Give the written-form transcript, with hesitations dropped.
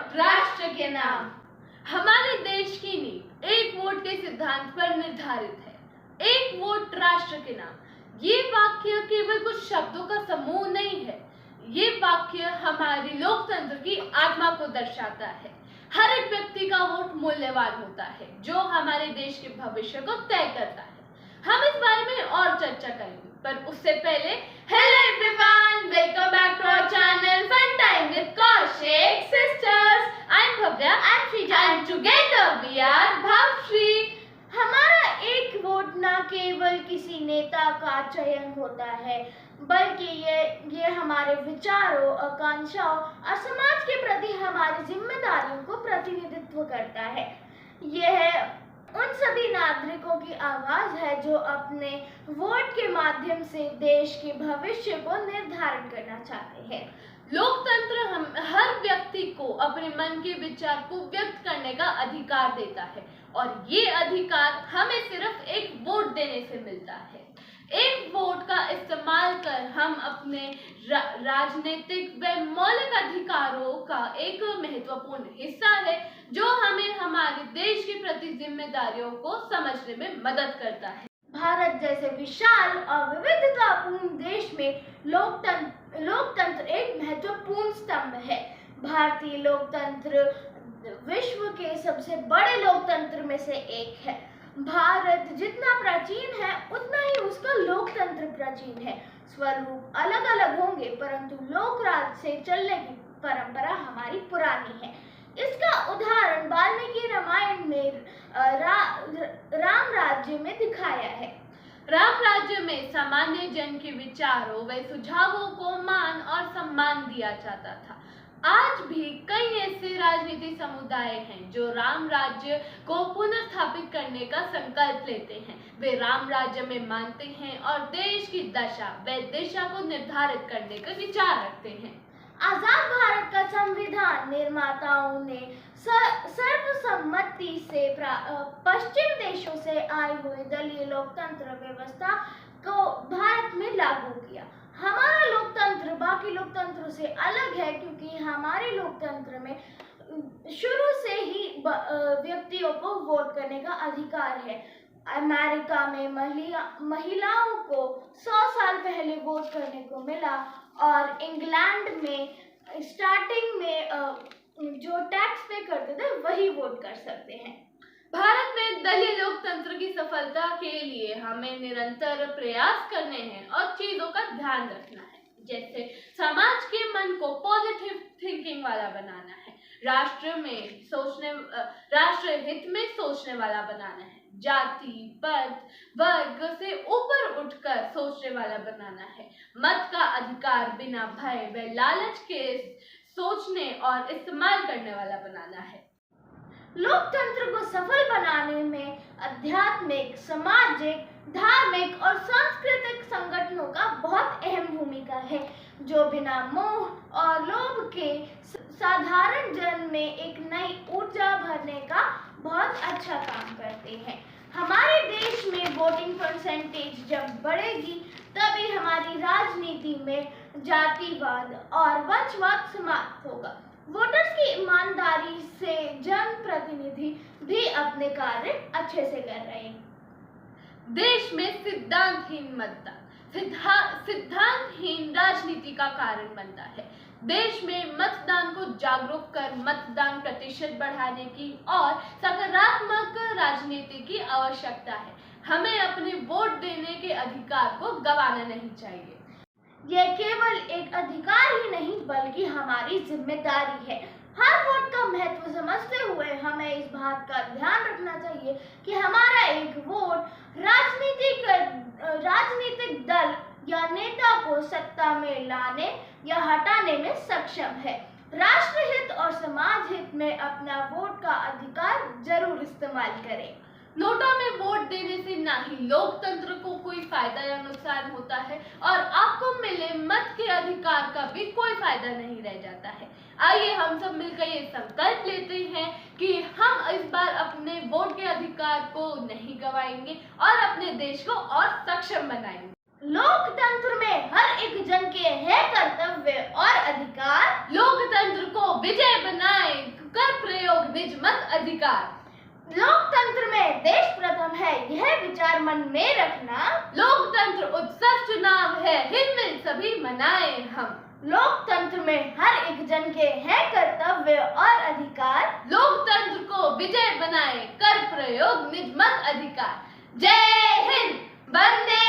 Vote राष्ट्र के नाम। हमारे देश की नींव एक वोट के सिद्धांत पर निर्धारित है। एक वोट राष्ट्र के नाम। ये वाक्य केवल कुछ शब्दों का समूह नहीं है, ये वाक्य हमारी लोकतंत्र की आत्मा को दर्शाता है। हर एक व्यक्ति का वोट मूल्यवान होता है, जो हमारे देश के भविष्य को तय करता है। हम इस बारे में और चर्चा करेंगे, पर उससे पहले hello everyone, welcome back to our channel fun time with Kaushik sisters. I am Bhavya, I am Shreeja and together we are Bhavshree. हमारा एक वोट न केवल किसी नेता का चयन होता है, बल्कि ये हमारे विचारों, आकांक्षाओं और समाज के प्रति हमारी जिम्मेदारियों को प्रतिनिधित्व करता है। यह उन सभी नागरिकों की आवाज है जो अपने वोट के माध्यम से देश के भविष्य को निर्धारण करना चाहते हैं। लोकतंत्र हम हर व्यक्ति को अपने मन के विचार को व्यक्त करने का अधिकार देता है, और ये अधिकार हमें सिर्फ एक वोट देने से मिलता है। एक वोट का इस्तेमाल कर हम अपने राजनीतिक व मौलिक अधिकारों का एक महत्वपूर्ण हिस्सा है, जो हमें हमारे देश के प्रति जिम्मेदारियों को समझने में मदद करता है। भारत जैसे विशाल और विविधतापूर्ण देश में लोकतंत्र एक महत्वपूर्ण स्तंभ है। भारतीय लोकतंत्र विश्व के सबसे बड़े लोकतंत्र में से एक है। भारत जितना प्राचीन है, उतना ही उसका लोकतंत्र प्राचीन है। स्वरूप अलग अलग होंगे, परंतु लोकराज से चलने की परंपरा हमारी पुरानी है। इसका उदाहरण वाल्मीकि रामायण में राम राज्य में दिखाया है। राम राज्य में सामान्य जन के विचारों व सुझावों को मान और सम्मान दिया जाता था। आज भी कई ऐसे राजनीतिक समुदाय हैं जो राम राज्य को पुनर्स्थापित करने का संकल्प लेते हैं। वे राम राज्य में मानते हैं और देश की दशा व दिशा को निर्धारित करने का विचार रखते हैं। आजाद भारत का संविधान निर्माताओं ने सर्वसम्मति से पश्चिम देशों से आई हुई दलीय लोकतंत्र व्यवस्था को भारत में लागू किया। हमारा लोकतंत्र बाकी लोकतंत्रों से अलग है, क्योंकि हमारे लोकतंत्र में शुरू से ही व्यक्तियों को वोट करने का अधिकार है। अमेरिका में महिलाओं को 100 साल पहले वोट करने को मिला, और इंग्लैंड में स्टार्टिंग में जो टैक्स पे करते थे वही वोट कर सकते हैं। भारत में दलीय लोकतंत्र की सफलता के लिए हमें निरंतर प्रयास करने हैं और चीजों का ध्यान रखना है, जैसे समाज के मन को पॉजिटिव थिंकिंग वाला बनाना है, राष्ट्र हित में सोचने वाला बनाना है, जाति पद वर्ग से ऊपर उठकर सोचने वाला बनाना है, मत का अधिकार बिना भय व लालच के सोचने और इस्तेमाल करने वाला बनाना है। लोकतंत्र को सफल बनाने में आध्यात्मिक, सामाजिक, धार्मिक और सांस्कृतिक संगठनों का बहुत अहम भूमिका है, जो बिना मोह और लोभ के साधारण जन में एक नई ऊर्जा भरने का बहुत अच्छा काम करते हैं। हमारे देश में वोटिंग परसेंटेज जब बढ़ेगी, तभी हमारी राजनीति में जातिवाद और वंशवाद समाप्त होगा। वोटर्स की ईमानदारी से जनप्रतिनिधि भी अपने कार्य अच्छे से कर रहे हैं। देश में सिद्धांतहीन मतदान सिद्धांतहीन राजनीति का कारण बनता है। देश में मतदान को जागरूक कर मतदान प्रतिशत बढ़ाने की और सकारात्मक राजनीति की आवश्यकता है। हमें अपने वोट देने के अधिकार को गंवाना नहीं चाहिए। यह केवल एक अधिकार ही नहीं, बल्कि हमारी जिम्मेदारी है। हर वोट का महत्व समझते हुए हमें इस बात का ध्यान रखना चाहिए कि हमारा एक वोट राजनीतिक दल या नेता को सत्ता में लाने या हटाने में सक्षम है। राष्ट्रहित और समाज हित में अपना वोट का अधिकार जरूर इस्तेमाल करें। नोटा में वोट देने से ना ही लोकतंत्र को कोई फायदा या नुकसान होता है, और आपको मिले मत के अधिकार का भी कोई फायदा नहीं रह जाता है। आइए हम सब मिलकर ये संकल्प लेते हैं कि हम इस बार अपने वोट के अधिकार को नहीं गंवाएंगे और अपने देश को और सक्षम बनाएंगे। लोकतंत्र में हर एक जन के है कर्तव्य और अधिकार। लोकतंत्र को विजय बनाए। अधिकार। लोकतंत्र में देश प्रथम है, यह विचार मन में रखना। लोकतंत्र उत्सव चुनाव है, हिल मिल सभी मनाए हम। लोकतंत्र में हर एक जन के हैं कर्तव्य और अधिकार। लोकतंत्र को विजय बनाए, कर प्रयोग निज मत अधिकार। जय हिंद, वंदे